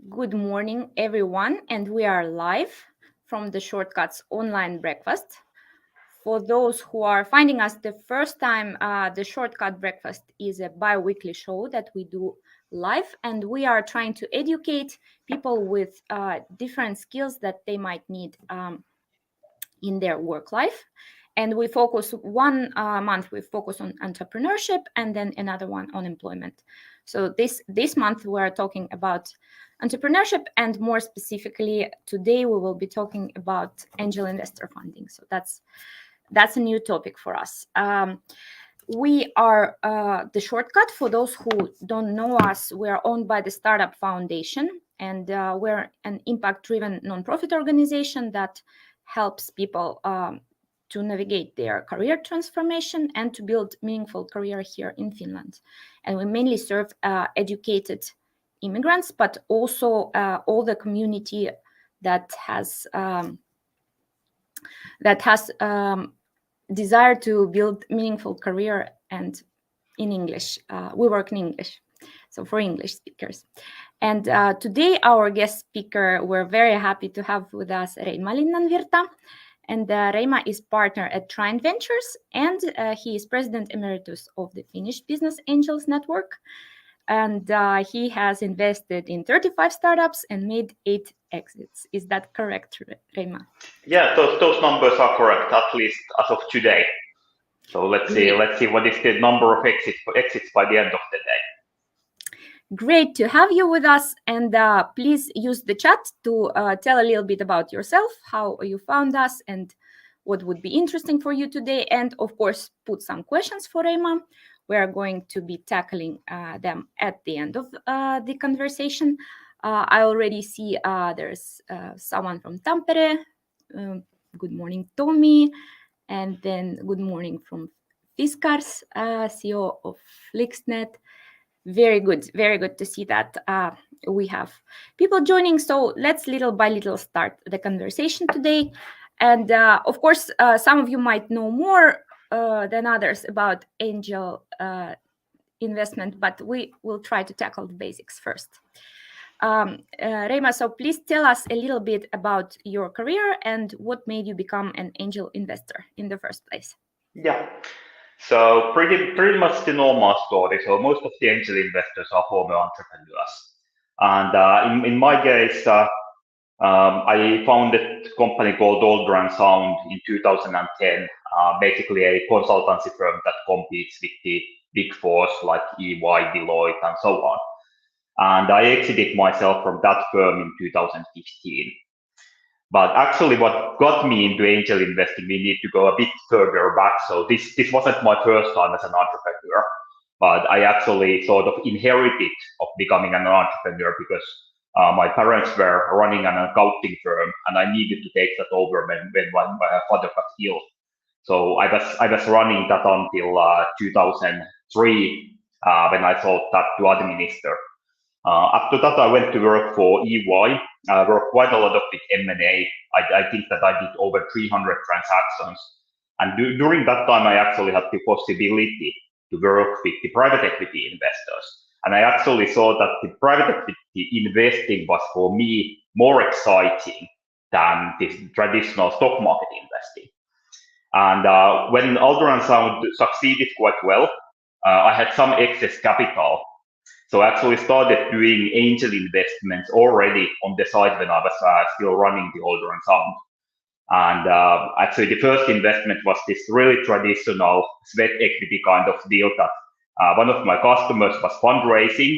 Good morning, everyone, and we are live from the Shortcuts online breakfast. For those who are finding us the first time, the Shortcut Breakfast is a bi-weekly show that we do live, and we are trying to educate people with different skills that they might need in their work life. And we focus one month, we focus on entrepreneurship, and then another one on employment. So this month we are talking about entrepreneurship, and more specifically today we will be talking about angel investor funding. So that's a new topic for us. We are the Shortcut. For those who don't know us, we are owned by the Startup Foundation, and we're an impact-driven nonprofit organization that helps people to navigate their career transformation and to build meaningful career here in Finland. And we mainly serve educated immigrants, but also all the community that has desire to build meaningful career. And in English, we work in English, so for English speakers. And today our guest speaker, we're very happy to have with us Reima Linnanvirta. And Reima is partner at Trine Ventures, and he is president emeritus of the Finnish Business Angels Network. And he has invested in 35 startups and made 8 exits. Is that correct, Reima? Yeah, those numbers are correct, at least as of today. So let's see what is the number of exits by the end of the day. Great to have you with us, and please use the chat to tell a little bit about yourself, how you found us, and what would be interesting for you today, and of course put some questions for Reima. We are going to be tackling them at the end of the conversation. I already see there's someone from Tampere. Good morning, Tommy, and then good morning from Fiskars, CEO of Flixnet. Very good to see that we have people joining. So let's little by little start the conversation today. And of course, some of you might know more than others about angel investment, but we will try to tackle the basics first. Reima, so please tell us a little bit about your career and what made you become an angel investor in the first place. Yeah. So pretty much the normal story. So most of the angel investors are former entrepreneurs, and in my case, I founded a company called Older and Sound in 2010. Basically, a consultancy firm that competes with the big fours like EY, Deloitte, and so on. And I exited myself from that firm in 2015. But actually, what got me into angel investing, we need to go a bit further back. So this wasn't my first time as an entrepreneur, but I actually sort of inherited of becoming an entrepreneur because my parents were running an accounting firm, and I needed to take that over when my father got ill. So I was running that until 2003 when I thought that to administer. After that, I went to work for EY. I worked quite a lot of with M&A. I think that I did over 300 transactions. And during that time, I actually had the possibility to work with the private equity investors. And I actually saw that the private equity investing was for me more exciting than this traditional stock market investing. And when Alder and Sound succeeded quite well, I had some excess capital. So I actually started doing angel investments already on the side when I was still running the Older and Sound. And actually, the first investment was this really traditional sweat equity kind of deal that one of my customers was fundraising,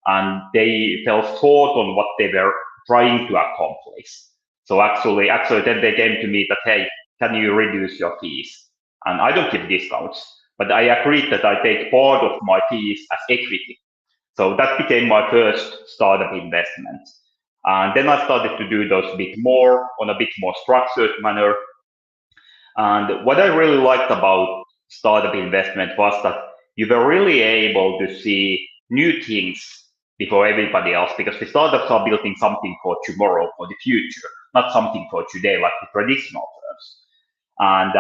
and they fell short on what they were trying to accomplish. So actually, then they came to me that, hey, can you reduce your fees? And I don't give discounts, but I agreed that I take part of my fees as equity. So that became my first startup investment. And then I started to do those a bit more on a bit more structured manner. And what I really liked about startup investment was that you were really able to see new things before everybody else, because the startups are building something for tomorrow, for the future, not something for today like the traditional firms. And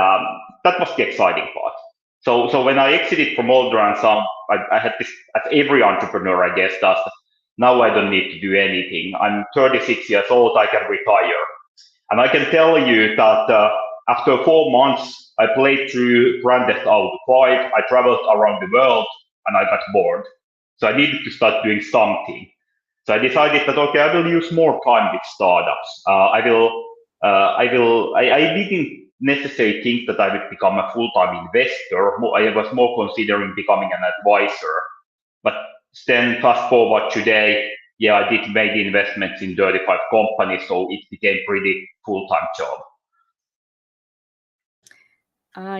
that was the exciting part. So when I exited from Older and Sound, I had this, as every entrepreneur, I guess, does, Now I don't need to do anything. I'm 36 years old, I can retire. And I can tell you that after 4 months, I played through Grand Theft Auto 5, I traveled around the world, and I got bored. So I needed to start doing something. So I decided that, okay, I will use more time with startups. I didn't necessarily think that I would become a full-time investor. I was more considering becoming an advisor. But then fast forward today, yeah, I did make investments in 35 companies, so it became pretty full-time job.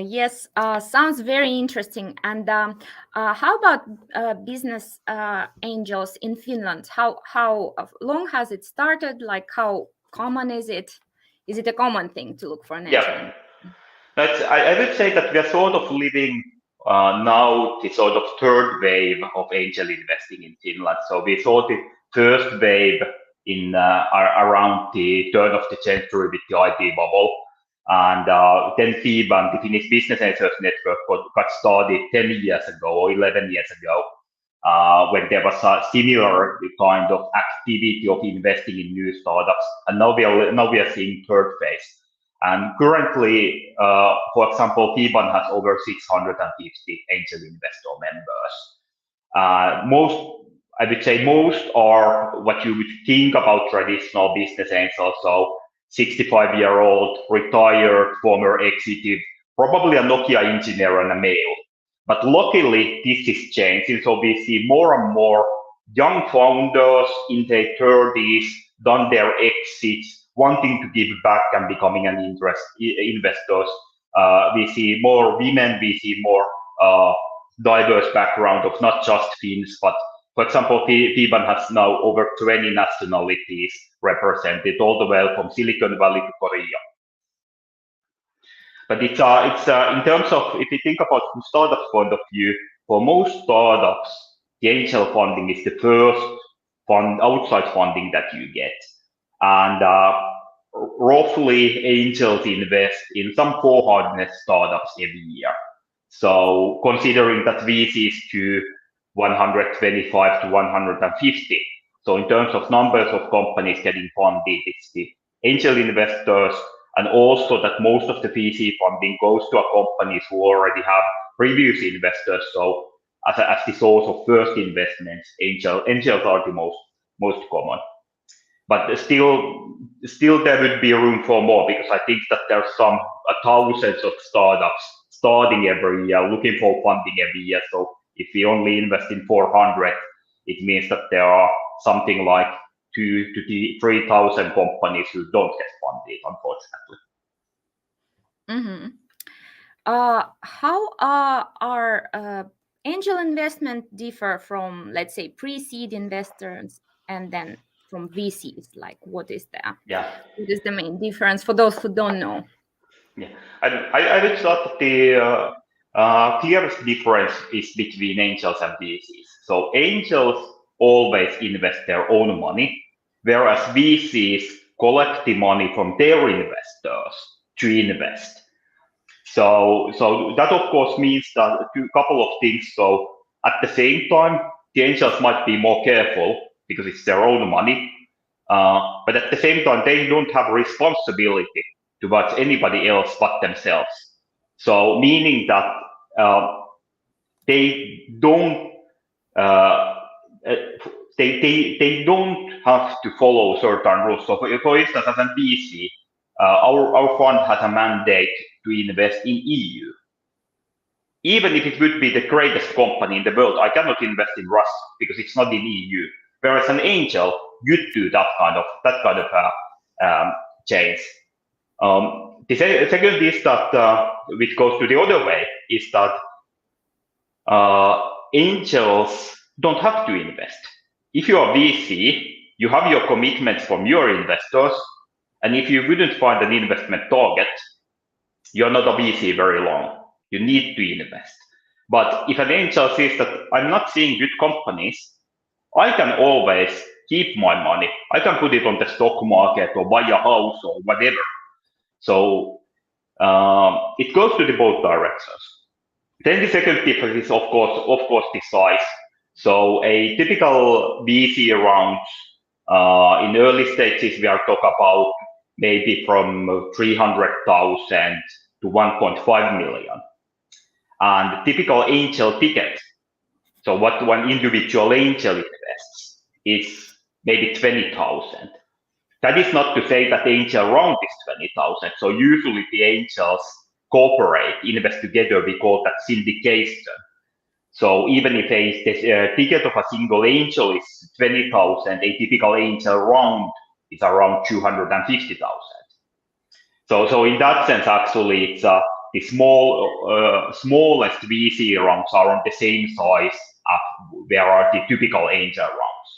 Yes, sounds very interesting. And how about business angels in Finland? How long has it started? Like, how common is it? Is it a common thing to look for an angel Yeah, investor? I would say that we are sort of living now the sort of third wave of angel investing in Finland. So we saw the first wave in around the turn of the century with the IT bubble. And then FIBAN, the Finnish Business Angels Network, got started 10 years ago or 11 years ago, when there was a similar kind of activity of investing in new startups. And now we are seeing third phase. And currently, for example, FIBAN has over 650 angel investor members. I would say most are what you would think about traditional business angels. So 65-year-old, retired, former executive, probably a Nokia engineer and a male. But luckily, this is changing. So we see more and more young founders in their 30s, done their exits, wanting to give back and becoming an investors. We see more women, we see more diverse background of not just Finns, but for example, FIBAN has now over 20 nationalities represented, all the way from Silicon Valley to Korea. But it's in terms of, if you think about from startup point of view, for most startups, the angel funding is the first outside funding that you get. And roughly angels invest in some 400 startups every year. So considering that VCs to 125 to 150. So in terms of numbers of companies getting funded, it's the angel investors, and also that most of the VC funding goes to companies who already have previous investors. So as the source of first investments, angels are the most common. But still there would be room for more, because I think that there's some thousands of startups starting every year, looking for funding every year. So if we only invest in 400, it means that there are something like 2,000 to 3,000 companies who don't get funded, unfortunately. Mm-hmm. How are angel investment differ from, let's say, pre-seed investors and then from VCs? Like, what is the main difference for those who don't know? Yeah, I would start that the clearest difference is between angels and VCs. So angels always invest their own money, whereas VCs collect the money from their investors to invest. So that of course means that a couple of things. So at the same time, the angels might be more careful because it's their own money, but at the same time, they don't have responsibility towards anybody else but themselves. So meaning that they don't uh, uh, they don't have to follow certain rules. So for instance, as a VC, our fund has a mandate to invest in EU. Even if it would be the greatest company in the world, I cannot invest in Russia because it's not in EU. Whereas an angel, you'd do that kind of change. The second is that, which goes to the other way, is that angels don't have to invest. If you are VC, you have your commitments from your investors, and if you wouldn't find an investment target, you're not a VC very long. You need to invest. But if an angel says that I'm not seeing good companies, I can always keep my money. I can put it on the stock market or buy a house or whatever. So it goes to the both directions. Then the second difference is of course the size. So a typical VC round in early stages, we are talking about maybe from 300,000 to 1.5 million. And the typical angel ticket, so what one individual angel invests, is maybe 20,000. That is not to say that the angel round is 20,000. So usually the angels cooperate, invest together. We call that syndication. So even if a ticket of a single angel is 20,000, a typical angel round is around 250,000. So in that sense, actually, it's the smallest VC rounds are on the same size as there are the typical angel rounds.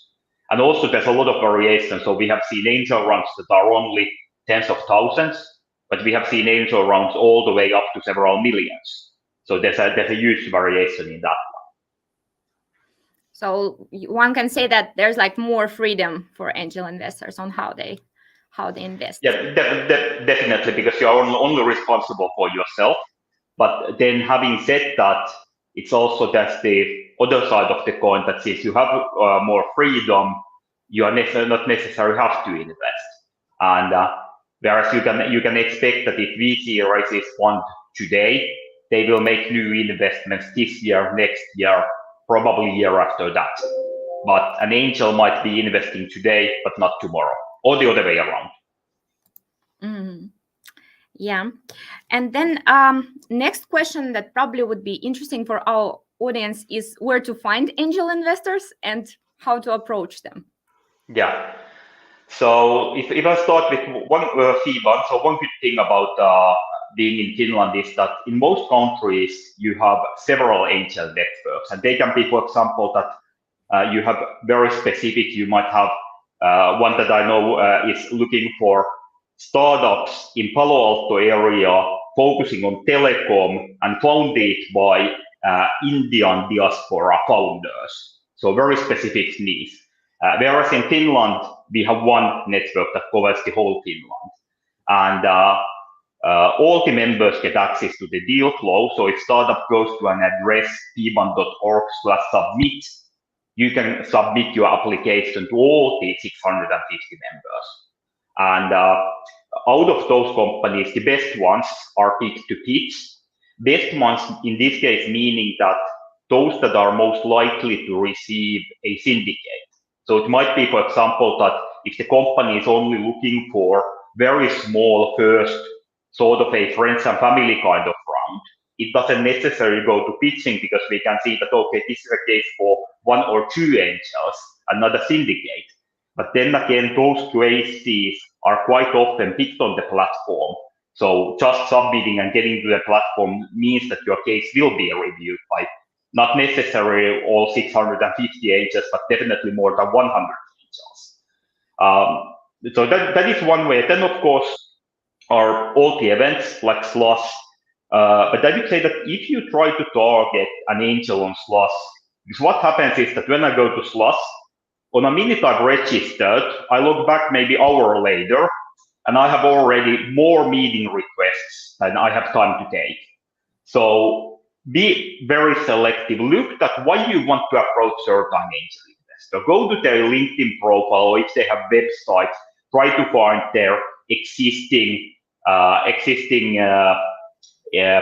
And also, there's a lot of variation. So we have seen angel rounds that are only tens of thousands, but we have seen angel rounds all the way up to several millions. So there's a huge variation in that. So one can say that there's like more freedom for angel investors on how they invest. Yeah, definitely, because you are only responsible for yourself. But then, having said that, it's also that's the other side of the coin that since you have more freedom, you are not necessarily have to invest. And whereas you can expect that if VC raises fund today, they will make new investments this year, next year, probably year after that. But an angel might be investing today, but not tomorrow, or the other way around. Mm-hmm. Yeah. And then next question that probably would be interesting for our audience is where to find angel investors and how to approach them. Yeah. So if I start with one feedback, so one good thing about being in Finland is that in most countries you have several angel networks, and they can be, for example, that you have very specific. You might have one that I know is looking for startups in Palo Alto area focusing on telecom and founded by Indian diaspora founders. So very specific needs. Whereas in Finland, we have one network that covers the whole Finland. And all the members get access to the deal flow. So if startup goes to an address, fiban.org/submit, you can submit your application to all the 650 members. And out of those companies, the best ones are picked to pitch. Best ones in this case, meaning that those that are most likely to receive a syndicate. So it might be, for example, that if the company is only looking for very small first sort of a friends and family kind of round, it doesn't necessarily go to pitching because we can see that, okay, this is a case for one or two angels and not a syndicate. But then again, those cases are quite often picked on the platform. So just submitting and getting to the platform means that your case will be reviewed by not necessarily all 650 angels, but definitely more than 100 angels. So that is one way. Then, of course, are all the events like Slush. But I would say that if you try to target an angel on Slush, because what happens is that when I go to Slush, on a minute I've registered, I look back maybe an hour later, and I have already more meeting requests than I have time to take. So be very selective. Look at why you want to approach certain angel investor. Go to their LinkedIn profile, or if they have websites, try to find their existing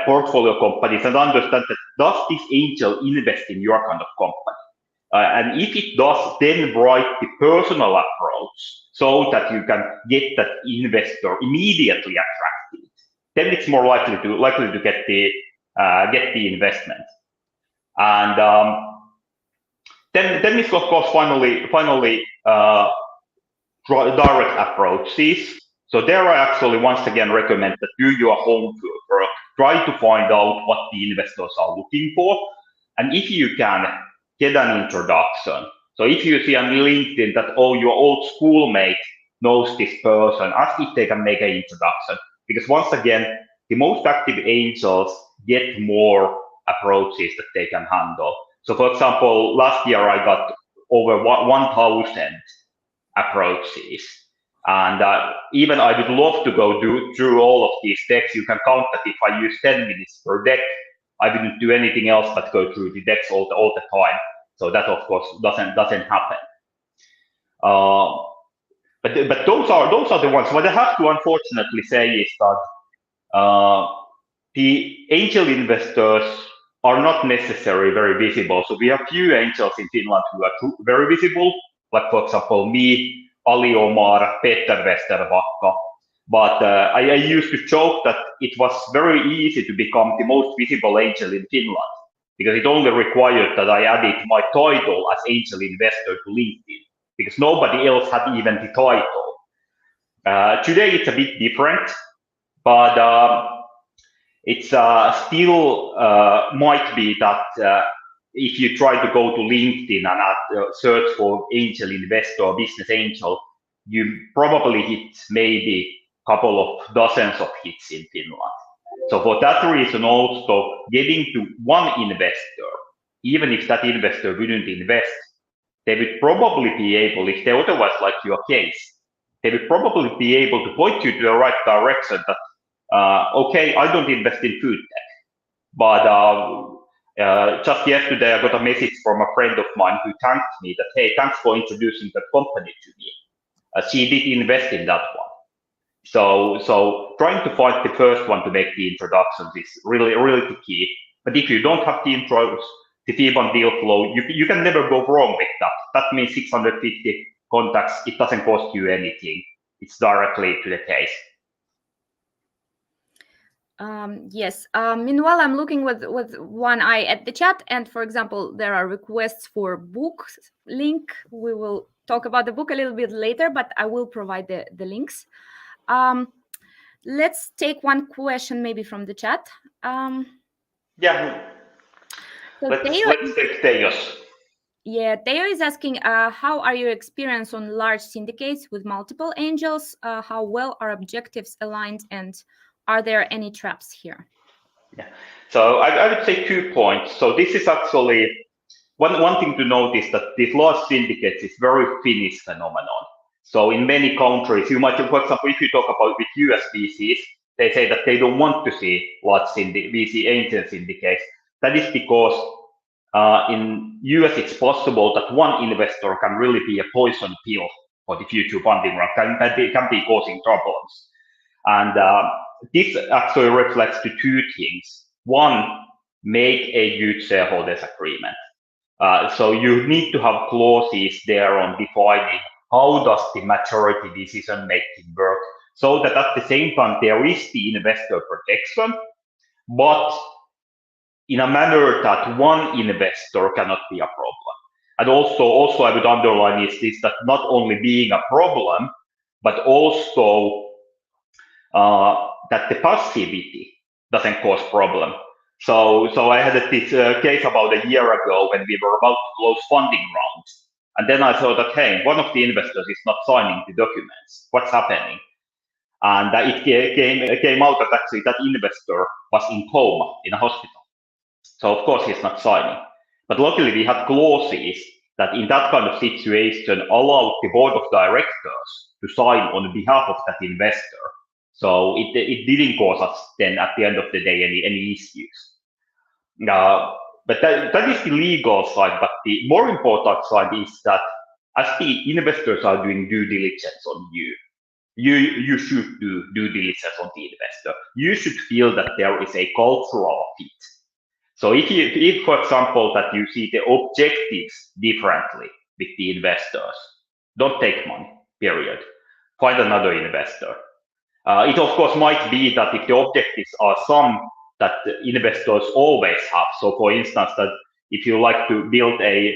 portfolio companies and understand that does this angel invest in your kind of company? And if it does, then write the personal approach so that you can get that investor immediately attracted. Then it's more likely to get the investment. And then it's of course finally direct approaches. So there I actually once again recommend that do your homework. Try to find out what the investors are looking for, and if you can, get an introduction. So if you see on LinkedIn that, oh, your old schoolmate knows this person, ask if they can make an introduction. Because once again, the most active angels get more approaches that they can handle. So for example, last year I got over 1,000 approaches. And even I would love to go through all of these decks. You can count that if I use 10 minutes per deck, I wouldn't do anything else but go through the decks all the time. So that of course doesn't happen. Uh, but those are the ones. What I have to unfortunately say is that the angel investors are not necessarily very visible. So we have few angels in Finland who are very visible, like for example me, Ali Omar, Peter Westerbacka. But I used to joke that it was very easy to become the most visible angel in Finland because it only required that I added my title as angel investor to LinkedIn because nobody else had even the title. Today it's a bit different, but it's still might be that if you try to go to LinkedIn and search for angel investor or business angel, you probably hit maybe a couple of dozens of hits in Finland. So for that reason also, getting to one investor, even if that investor wouldn't invest, they would probably be able, if they otherwise like your case, they would probably be able to point you to the right direction that okay, I don't invest in food tech, but just yesterday I got a message from a friend of mine who thanked me that, hey, thanks for introducing that company to me. She did invest in that one. So trying to find the first one to make the introductions is really the key. But if you don't have the intros, the FIBAN deal flow, you can never go wrong with that. That means 650 contacts. It doesn't cost you anything. It's directly to the case. Yes. Meanwhile, I'm looking with one eye at the chat, and for example, there are requests for books link. We will talk about the book a little bit later, but I will provide the links. Let's take one question maybe from the chat. Yeah. So let's take Teos. Yeah, Teo is asking, how are your experience on large syndicates with multiple angels? How well are objectives aligned, and are there any traps here? Yeah. So I would say 2 points. So this is actually one thing to notice that these large syndicates is very Finnish phenomenon. So in many countries, you might, for example, if you talk about with US VCs, they say that they don't want to see large VC angel syndicates. That is because in US it's possible that one investor can really be a poison pill for the future funding round, can be causing problems. And this actually reflects to 2 things. One, make a huge shareholders agreement. So you need to have clauses there on defining how does the majority decision making work, so that at the same time there is the investor protection, but in a manner that one investor cannot be a problem. And also I would underline is this, that not only being a problem, but also that the passivity doesn't cause problem. So I had this case about a year ago when we were about to close funding rounds, and then I saw that, hey, one of the investors is not signing the documents. What's happening? And it came out that actually that investor was in coma in a hospital. So of course he's not signing. But luckily we had clauses that in that kind of situation allowed the board of directors to sign on behalf of that investor. So it didn't cause us then at the end of the day any issues. But that is the legal side. But the more important side is that as the investors are doing due diligence on you should do due diligence on the investor. You should feel that there is a cultural fit. So if for example that you see the objectives differently with the investors, don't take money. Period. Find another investor. It of course might be that if the objectives are some that investors always have. So for instance, that if you like to build a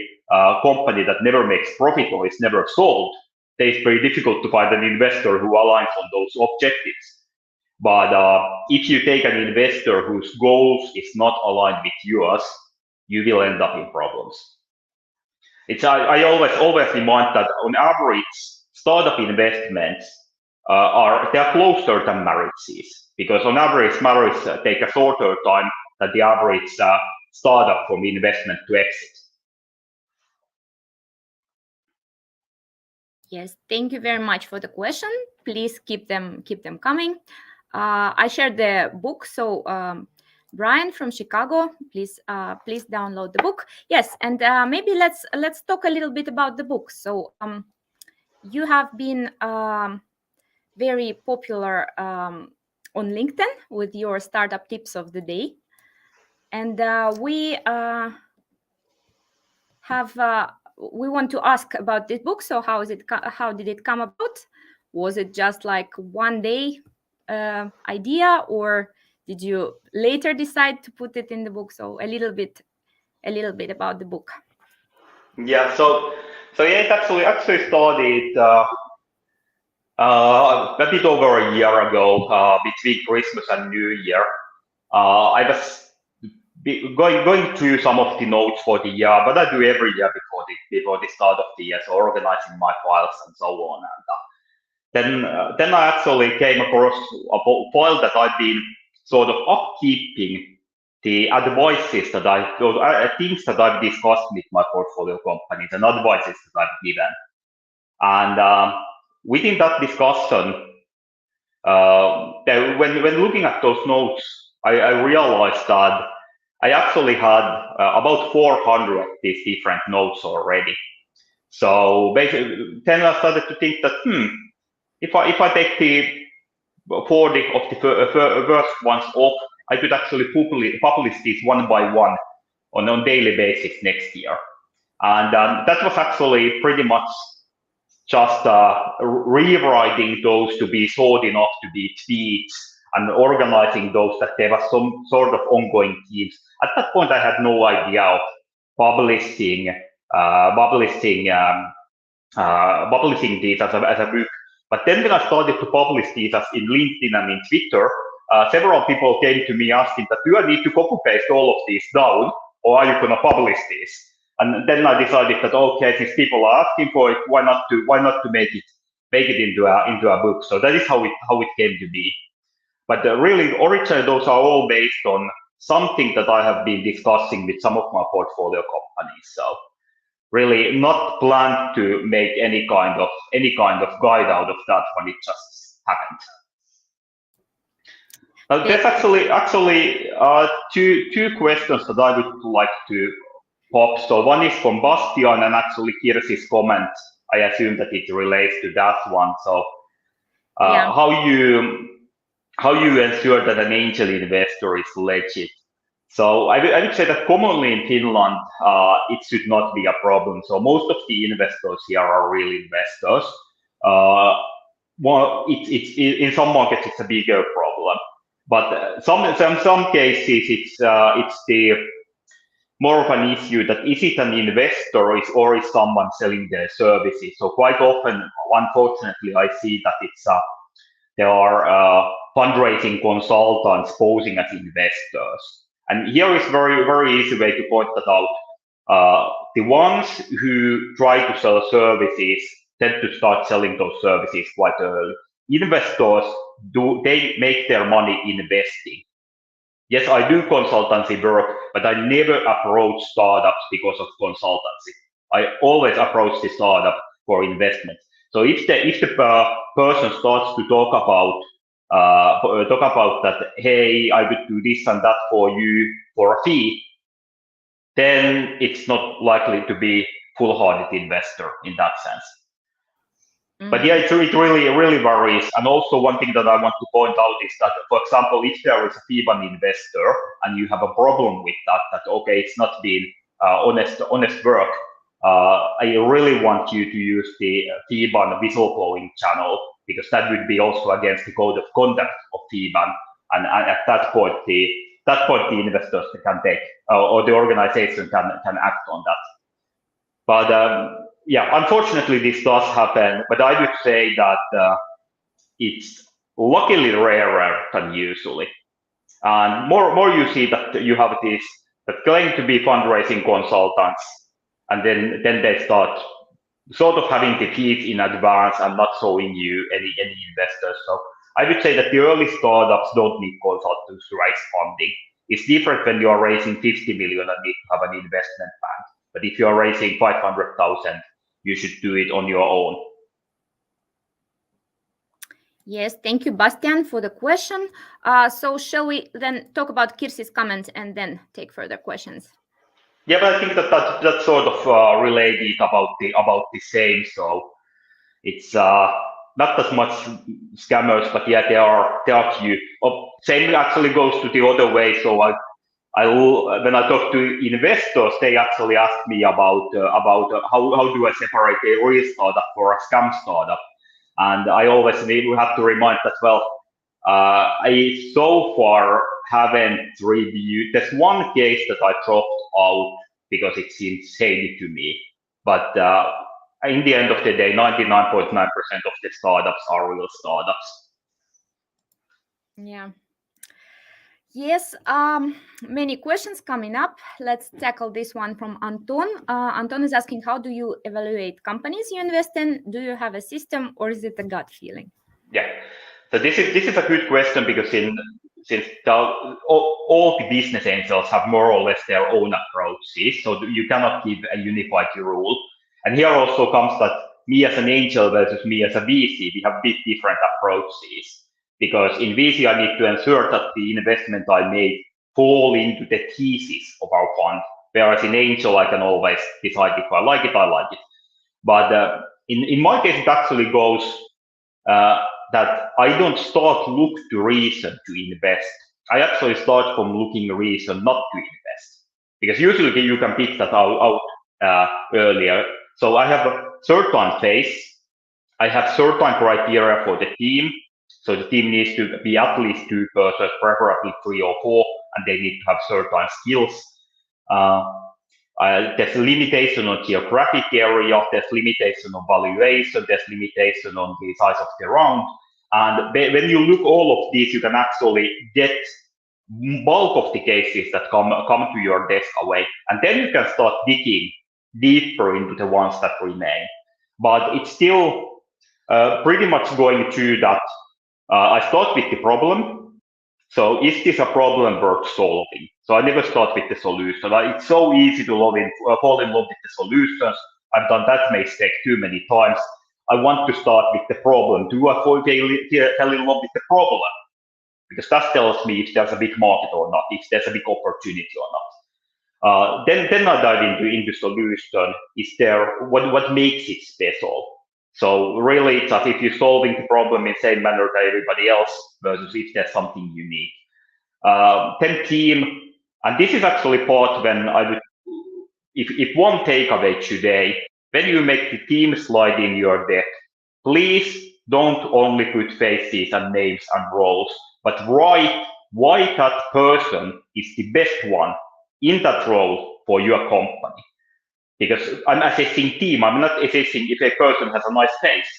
company that never makes profit or is never sold, then it's very difficult to find an investor who aligns on those objectives. But if you take an investor whose goals is not aligned with yours, you will end up in problems. I always remind that on average, startup investments they're closer than marriages, because on average marriages take a shorter time than the average startup from investment to exit. Yes, thank you very much for the question. Please keep them coming. I shared the book, so Brian from Chicago. Please download the book. Yes, and maybe let's talk a little bit about the book. So you have been very popular on LinkedIn with your startup tips of the day, and we want to ask about this book. So how did it come about? Was it just like one day idea, or did you later decide to put it in the book? So a little bit about the book. Yeah, so yeah, it actually started a bit over a year ago, between Christmas and New Year. I was going through some of the notes for the year, but I do every year before the start of the year, so organizing my files and so on. And then I actually came across a file that I've been sort of upkeeping the advices that things that I've discussed with my portfolio companies and advices that I've given. And within that discussion, when looking at those notes, I realized that I actually had about 400 of these different notes already. So basically, then I started to think that, if I take the 40 of the first ones off, I could actually publish these one by one on a daily basis next year. And that was actually pretty much just rewriting those to be short enough to be tweets and organizing those that there was some sort of ongoing themes. At that point, I had no idea of publishing these as a book. But then when I started to publish these as in LinkedIn and in Twitter, several people came to me asking that, do I need to copy paste all of these down, or are you going to publish these? And then I decided that, okay, since people are asking for it, why not to make it into a book? So that is how it came to be. But really, originally, those are all based on something that I have been discussing with some of my portfolio companies. So really not planned to make any kind of guide out of that when it just happened. There's actually two questions that I would like to pop. So one is from Bastian, and actually Kirsi's comment, I assume that it relates to that one. So how you ensure that an angel investor is legit? So I would say that commonly in Finland, it should not be a problem. So most of the investors here are real investors. Well, it's in some markets it's a bigger problem, but some cases it's the more of an issue that is it an investor or is someone selling their services. So quite often, unfortunately, I see that there are fundraising consultants posing as investors. And here is very easy way to point that out. The ones who try to sell services tend to start selling those services quite early. Investors they make their money investing. Yes, I do consultancy work, but I never approach startups because of consultancy. I always approach the startup for investment. So if the person starts to talk about that, hey, I would do this and that for you for a fee, then it's not likely to be full-hearted investor in that sense. But yeah, it really varies. And also one thing that I want to point out is that, for example, if there is a FIBAN investor and you have a problem with that okay, it's not been honest work, I really want you to use the FIBAN whistleblowing channel, because that would be also against the code of conduct of FIBAN. And at that point, the investors can take, or the organization can act on that. But yeah, unfortunately, this does happen. But I would say that it's luckily rarer than usually. And more you see that you have these that claim to be fundraising consultants, and then they start sort of having the fees in advance and not showing you any investors. So I would say that the early startups don't need consultants to raise funding. It's different when you are raising 50 million and need to have an investment bank. But if you are raising 500,000, you should do it on your own. Yes, thank you, Bastian, for the question. So shall we then talk about Kirsi's comment and then take further questions? Yeah, but I think that's sort of related about the same. So it's not as much scammers, but yeah, there are few. Same actually goes to the other way. So when I talk to investors, they actually ask me about how do I separate a real startup for a scam startup, and I always we have to remind that well, I so far haven't reviewed. There's one case that I dropped out because it seemed shady to me, but in the end of the day, 99.9% of the startups are real startups. Yeah. Yes, many questions coming up. Let's tackle this one from Anton. Anton is asking, how do you evaluate companies you invest in? Do you have a system or is it a gut feeling? Yeah. So this is a good question because since all the business angels have more or less their own approaches, so you cannot give a unified rule. And here also comes that me as an angel versus me as a VC, we have bit different approaches. Because in VC, I need to ensure that the investment I make fall into the thesis of our fund. Whereas in angel, I can always decide if I like it, I like it. But in my case, it actually goes that I don't start look to reason to invest. I actually start from looking reason not to invest because usually you can pick that out earlier. So I have a certain phase. I have certain criteria for the team. So the team needs to be at least 2 persons, preferably 3 or 4, and they need to have certain skills. Uh, there's a limitation on geographic area, there's limitation on valuation, there's limitation on the size of the round. And when you look all of these, you can actually get bulk of the cases that come to your desk away. And then you can start digging deeper into the ones that remain. But it's still pretty much going through that. I start with the problem. So is this a problem worth solving? So I never start with the solution. It's so easy to fall in love with the solutions. I've done that mistake too many times. I want to start with the problem. Do I fall in love with the problem? Because that tells me if there's a big market or not, if there's a big opportunity or not. Then I dive into solution. Is there what makes it special? So really, it's as if you're solving the problem in the same manner that everybody else, versus if there's something unique. Then team, and this is actually part when I would, if one takeaway today, when you make the team slide in your deck, please don't only put faces and names and roles, but write why that person is the best one in that role for your company. Because I'm assessing team, I'm not assessing if a person has a nice face.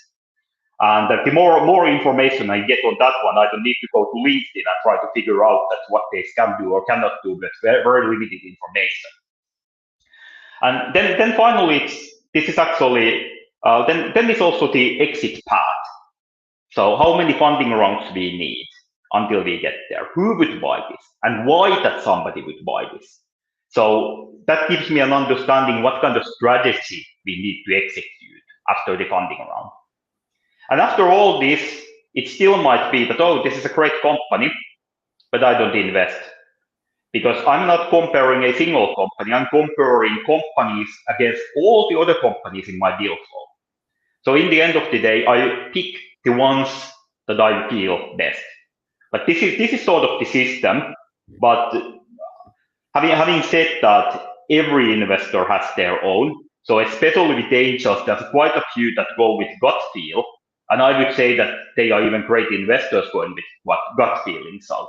And the more information I get on that one, I don't need to go to LinkedIn and try to figure out that what they can do or cannot do, but very limited information. And then finally, this is actually then it's also the exit path. So how many funding rounds we need until we get there? Who would buy this, and why that somebody would buy this? So that gives me an understanding what kind of strategy we need to execute after the funding round. And after all this, it still might be that, oh, this is a great company, but I don't invest. Because I'm not comparing a single company, I'm comparing companies against all the other companies in my deal flow. So in the end of the day, I pick the ones that I feel best. But this is sort of the system. But having said that, every investor has their own. So especially with angels, there's quite a few that go with gut feel. And I would say that they are even great investors going with what gut feelings are.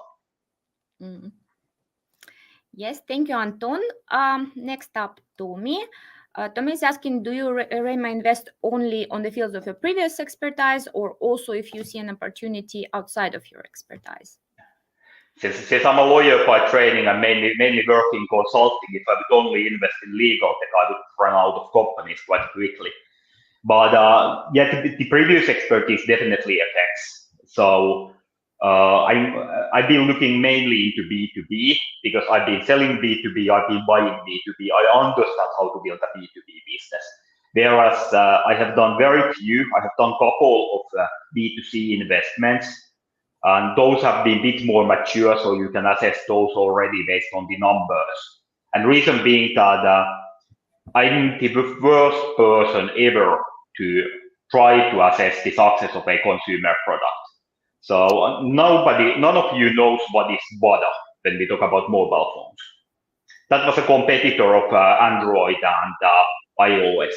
Mm. Yes, thank you, Anton. Next up, Tommy. Tommy is asking, do you Reima invest only on the fields of your previous expertise or also if you see an opportunity outside of your expertise? Since I'm a lawyer by training and mainly work in consulting, if I would only invest in legal tech, I would run out of companies quite quickly. But yeah, the previous expertise definitely affects. So I've been looking mainly into B2B because I've been selling B2B, I've been buying B2B. I understand how to build a B2B business. whereas I have done very few. I have done a couple of B2C investments, and those have been a bit more mature, so you can assess those already based on the numbers. And reason being that I'm the worst person ever to try to assess the success of a consumer product. So none of you knows what is Wada when we talk about mobile phones. That was a competitor of Android and iOS.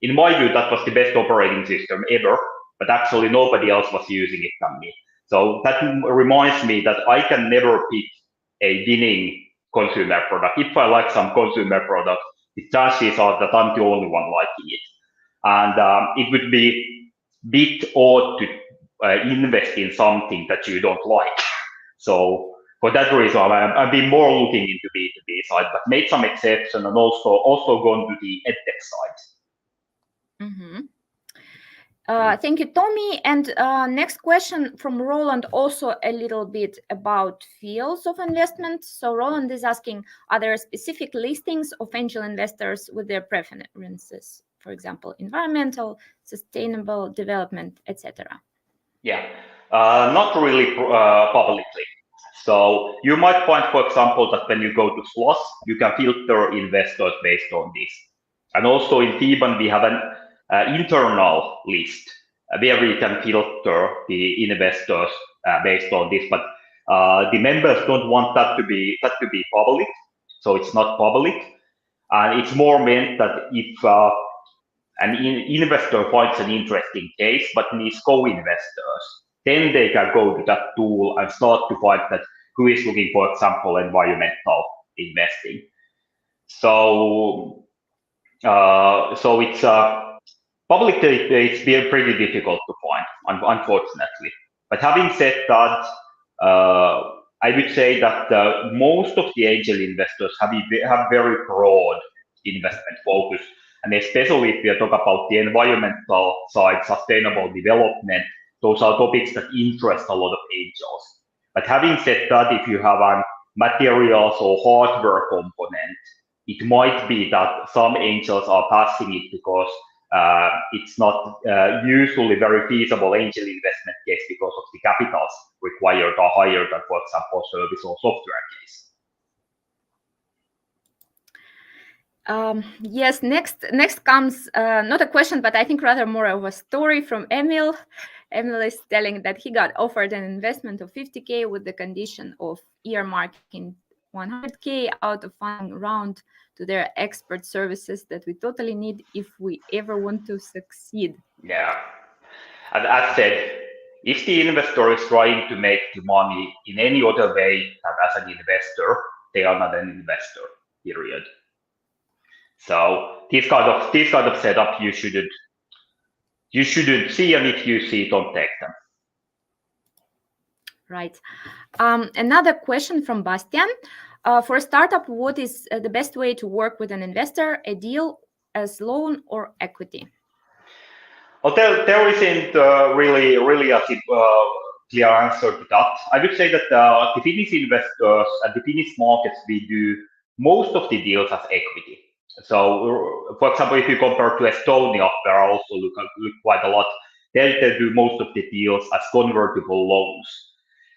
In my view, that was the best operating system ever, but actually nobody else was using it than me. So that reminds me that I can never pick a winning consumer product. If I like some consumer product, the chances are that I'm the only one liking it. And it would be a bit odd to invest in something that you don't like. So for that reason, I've been more looking into B2B side, but made some exception and also gone to the edtech side. Mm-hmm. Thank you, Tommy. And next question from Roland, also a little bit about fields of investment. So Roland is asking, are there specific listings of angel investors with their preferences? For example, environmental, sustainable development, etc. Yeah, not really publicly. So you might find, for example, that when you go to SLOS, you can filter investors based on this. And also in Theban, we have an internal list where we can filter the investors based on this. But the members don't want that to be public, so it's not public. And it's more meant that if an investor finds an interesting case but needs co-investors, then they can go to that tool and start to find that who is looking, for example, environmental investing. So it's publicly it's been pretty difficult to find, unfortunately. But having said that, I would say that most of the angel investors have very broad investment focus, and especially if we talk about the environmental side, sustainable development, those are topics that interest a lot of angels. But having said that, if you have a materials or hardware component, it might be that some angels are passing it because it's not usually very feasible angel investment case because of the capitals required are higher than, for example, service or software case. Yes, next comes not a question, but I think rather more of a story from Emil. Emil is telling that he got offered an investment of 50K with the condition of earmarking 100K out of funding round to their expert services that we totally need if we ever want to succeed. Yeah, as said, if the investor is trying to make the money in any other way than as an investor, they are not an investor. Period. So this kind of setup you shouldn't see, and if you see, don't take them. Right. Another question from Bastian. For a startup, what is the best way to work with an investor, a deal as loan or equity? Well, there isn't really a clear answer to that. I would say that the Finnish investors and the Finnish markets, we do most of the deals as equity. So, for example, if you compare to Estonia, where I also look quite a lot, they do most of the deals as convertible loans.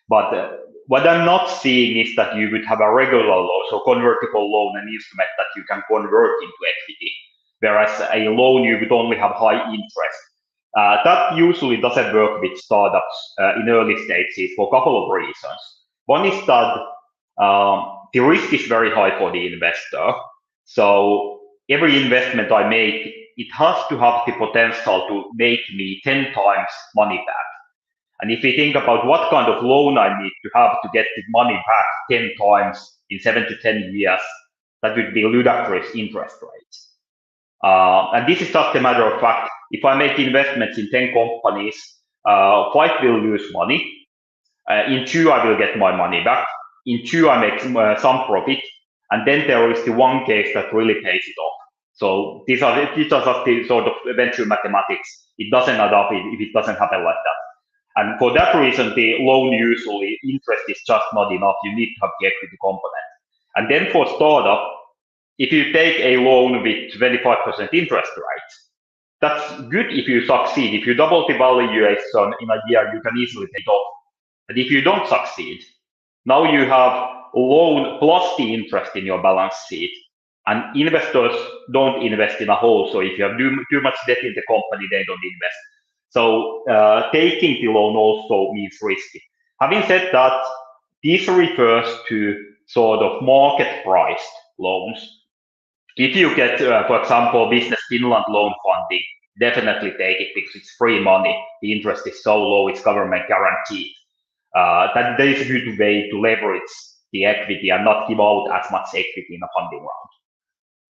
But what I'm not seeing is that you would have a regular loan, so convertible loan, an instrument that you can convert into equity, whereas a loan you would only have high interest. That usually doesn't work with startups in early stages for a couple of reasons. One is that the risk is very high for the investor. So every investment I make, it has to have the potential to make me 10 times money back. And if we think about what kind of loan I need to have to get the money back 10 times in 7 to 10 years, that would be ludicrous interest rates. And this is just a matter of fact. If I make investments in 10 companies, 5 will lose money. In 2, I will get my money back. In 2, I make some profit. And then there is the one case that really pays it off. So these are just the sort of venture mathematics. It doesn't add up if it doesn't happen like that. And for that reason, the loan usually interest is just not enough. You need to have the equity component. And then for startup, if you take a loan with 25% interest rate, that's good if you succeed. If you double the valuation in a year, you can easily take it off. But if you don't succeed, now you have loan plus the interest in your balance sheet. And investors don't invest in a whole. So if you have too much debt in the company, they don't invest. So taking the loan also means risky. Having said that, this refers to sort of market priced loans. If you get, for example, Business Finland loan funding, definitely take it because it's free money. The interest is so low, it's government guaranteed. That is a good way to leverage the equity and not give out as much equity in a funding round.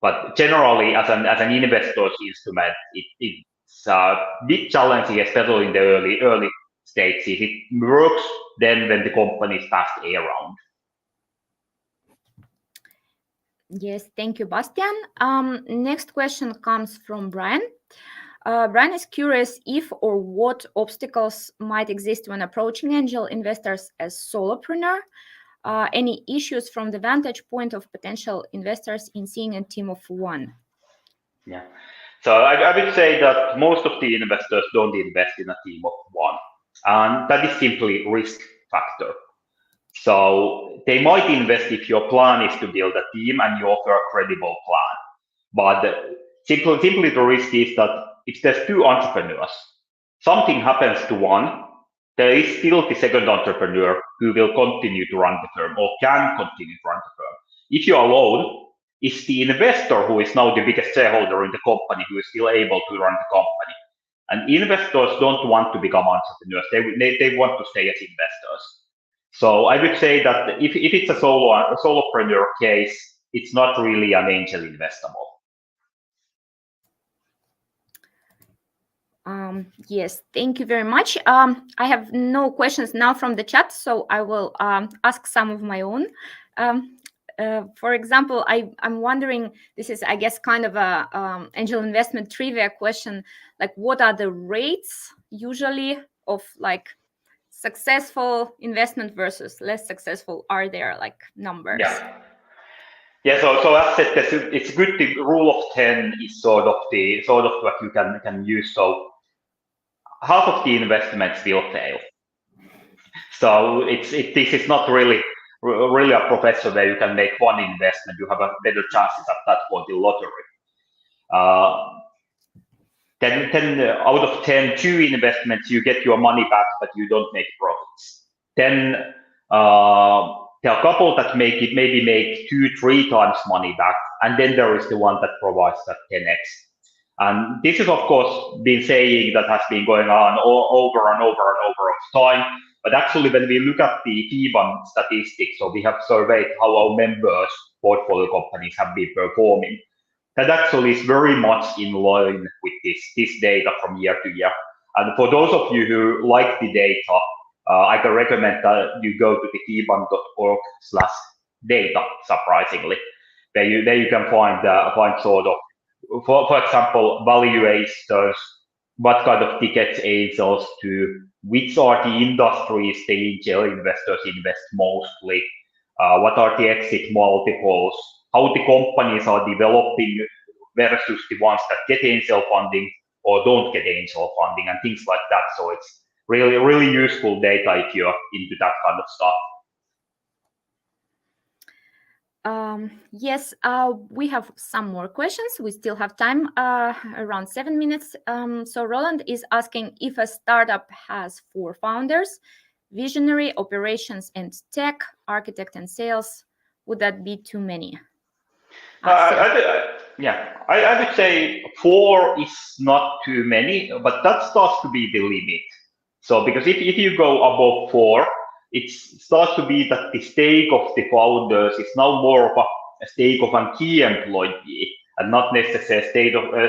But generally, as an investor's instrument, it's a bit challenging, especially in the early stages. It works then when the company is past A round. Yes, thank you, Bastian. Next question comes from Brian. Brian is curious if or what obstacles might exist when approaching angel investors as solopreneur. Any issues from the vantage point of potential investors in seeing a team of one? Yeah. So I would say that most of the investors don't invest in a team of one, and that is simply risk factor. So they might invest if your plan is to build a team and you offer a credible plan. But simply the risk is that if there's two entrepreneurs, something happens to one, there is still the second entrepreneur who will continue to run the firm or can continue to run the firm. If you're alone, it's the investor who is now the biggest shareholder in the company who is still able to run the company. And investors don't want to become entrepreneurs. They want to stay as investors. So I would say that if it's a solopreneur case, it's not really an angel investable. Yes, thank you very much. I have no questions now from the chat, so I will ask some of my own. For example, I'm wondering, this is, I guess, kind of a angel investment trivia question, like what are the rates usually of like successful investment versus less successful? Are there like numbers? Yeah, so as said, it's good. The rule of 10 is sort of what you can use. So half of the investments will fail. So this is not really a profession where you can make one investment. You have a better chances at that for the lottery. Then out of 10, 2 investments, you get your money back, but you don't make profits. Then there are a couple that maybe make 2-3 times money back, and then there is the one that provides that 10x. And this is, of course, been saying that has been going on over and over and over of time. But actually, when we look at the FIBAN statistics, so we have surveyed how our members' portfolio companies have been performing. That actually is very much in line with this data from year to year. And for those of you who like the data, I can recommend that you go to the fiban.org/data, surprisingly. There you can find sort of, for example, valuations, what kind of tickets angels to, which are the industries the angel investors invest mostly, what are the exit multiples, how the companies are developing versus the ones that get angel funding or don't get angel funding and things like that. So it's really useful data if you're into that kind of stuff. Yes, we have some more questions. We still have time, around 7 minutes. So Roland is asking if a startup has 4 founders, visionary, operations and tech, architect and sales, would that be too many? I would say 4 is not too many, but that starts to be the limit. So because if you go above 4, it starts to be that the stake of the founders is now more of a stake of a key employee and not necessarily a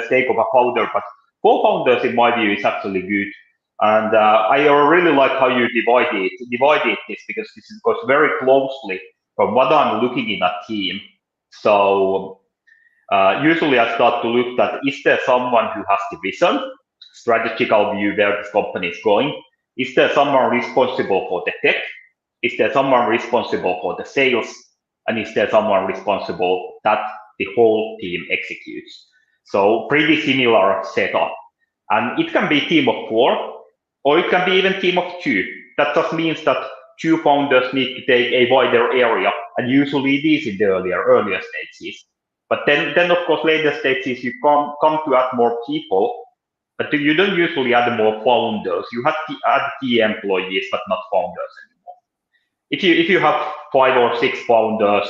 stake of a founder. But 4 founders, in my view, is actually good. And I really like how you divided this, because this goes very closely from what I'm looking in a team. So usually I start to look at, is there someone who has the vision, strategical view where this company is going? Is there someone responsible for the tech? Is there someone responsible for the sales? And is there someone responsible that the whole team executes? So pretty similar setup. And it can be a team of 4, or it can be even a team of 2. That just means that 2 founders need to take a wider area, and usually it is in the earlier stages. But then of course, later stages, you come to add more people, but you don't usually add more founders. You have to add key employees, but not founders anymore. If you have 5 or 6 founders,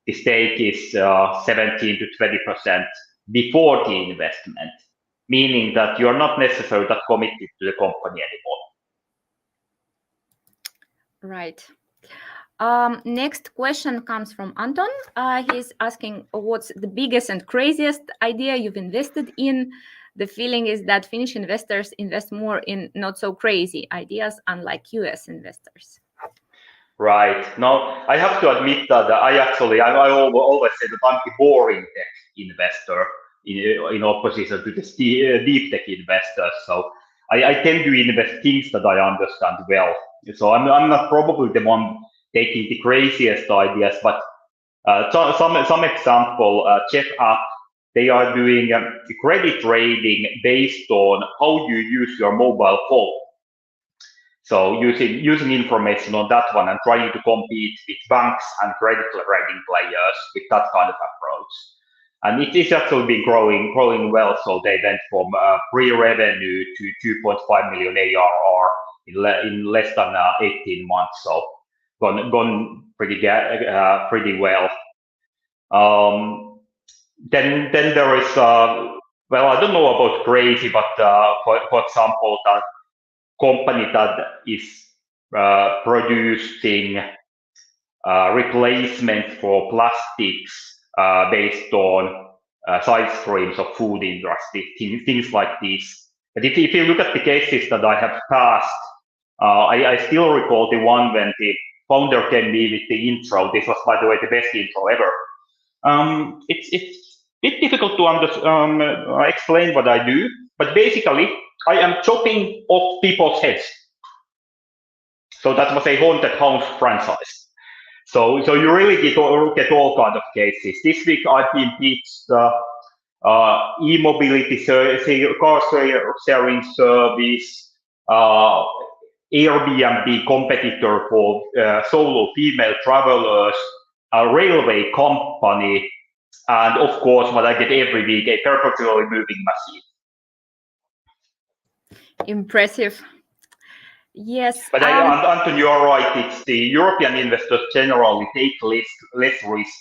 the stake is 17 to 20% before the investment, meaning that you are not necessarily that committed to the company anymore. Right. Next question comes from Anton. He's asking, what's the biggest and craziest idea you've invested in? The feeling is that Finnish investors invest more in not so crazy ideas, unlike US investors. Right. Now, I have to admit that I always say that I'm the boring tech investor in opposition to the deep tech investors. So I tend to invest things that I understand well. So I'm not probably the one taking the craziest ideas, but some example, Jeff App, they are doing credit rating based on how you use your mobile phone. So using information on that one and trying to compete with banks and credit rating players with that kind of approach. And it is actually been growing well. So they went from pre-revenue to 2.5 million ARR in less than 18 months. So gone pretty well. Then there is well, I don't know about crazy, but for example, that company that is producing replacement for plastics based on side streams of food industry, things like this. But if you look at the cases that I have passed, I still recall the one when the founder came me with the intro. This was, by the way, the best intro ever. It's a bit difficult to explain what I do, but basically, I am chopping off people's heads. So that was a haunted house franchise. So you really get all kinds of cases. This week I've been pitched e-mobility car sharing service, Airbnb competitor for solo female travelers, a railway company, and of course, what I get every week, a perpetually moving machine. Impressive. Yes. But Anton, you are right. It's the European investors generally take less risk.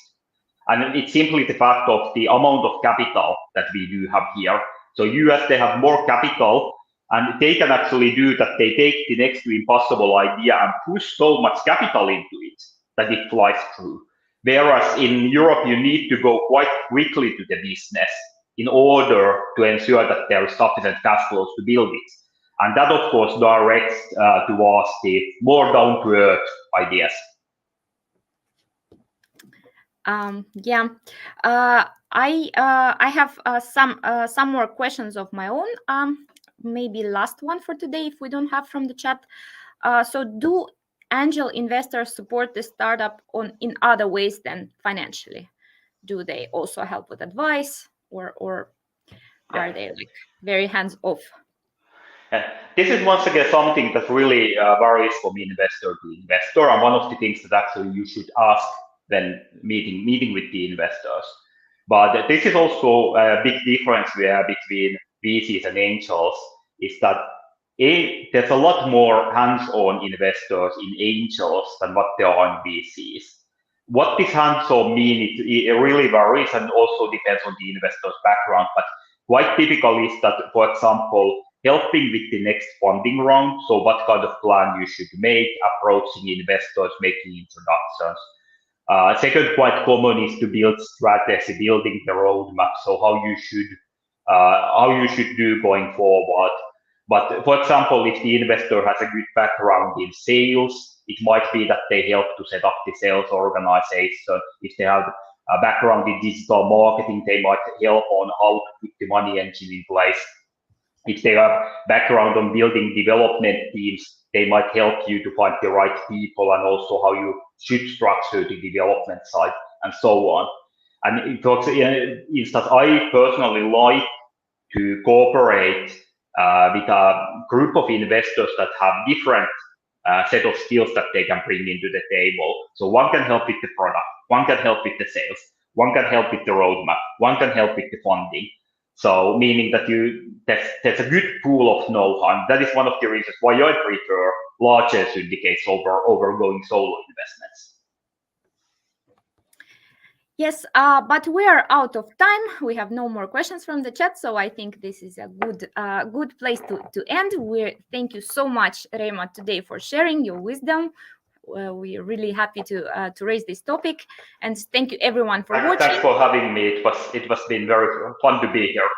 And it's simply the fact of the amount of capital that we do have here. So US, they have more capital, and they can actually do that. They take the next to impossible idea and push so much capital into it that it flies through. Whereas in Europe, you need to go quite quickly to the business in order to ensure that there is sufficient cash flows to build it. And that, of course, directs towards the more down-to-earth ideas. Yeah, I have some more questions of my own. Maybe last one for today, if we don't have from the chat. So, do angel investors support the startup in other ways than financially? Do they also help with advice, or are they like very hands off? This is once again something that really varies from investor to investor, and one of the things that actually you should ask when meeting with the investors. But this is also a big difference between VCs and angels, is that there's a lot more hands-on investors in angels than what there are in VCs. What this hands-on means, it really varies and also depends on the investor's background, but quite typical is that, for example, helping with the next funding round. So what kind of plan you should make, approaching investors, making introductions. Second, quite common is to build strategy, building the roadmap. So how you should do going forward. But for example, if the investor has a good background in sales, it might be that they help to set up the sales organization. If they have a background in digital marketing, they might help on how to put the money engine in place. If they have background on building development teams, they might help you to find the right people and also how you should structure the development side and so on. And for instance, I personally like to cooperate with a group of investors that have different set of skills that they can bring into the table. So one can help with the product, one can help with the sales, one can help with the roadmap, one can help with the funding. So meaning that that's a good pool of know-how. And that is one of the reasons why I prefer larger syndicates over going solo investments. Yes, but we are out of time. We have no more questions from the chat, so I think this is a good place to end. Thank you so much, Reima, today for sharing your wisdom. We're really happy to raise this topic, and thank you everyone for watching. Thanks for having me. It was been very fun to be here.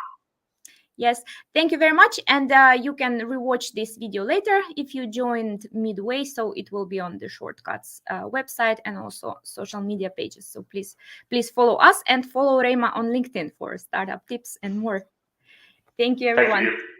Yes, thank you very much. And you can rewatch this video later if you joined midway. So it will be on the Shortcuts website and also social media pages. So please follow us and follow Reima on LinkedIn for startup tips and more. Thank you, everyone. Thank you.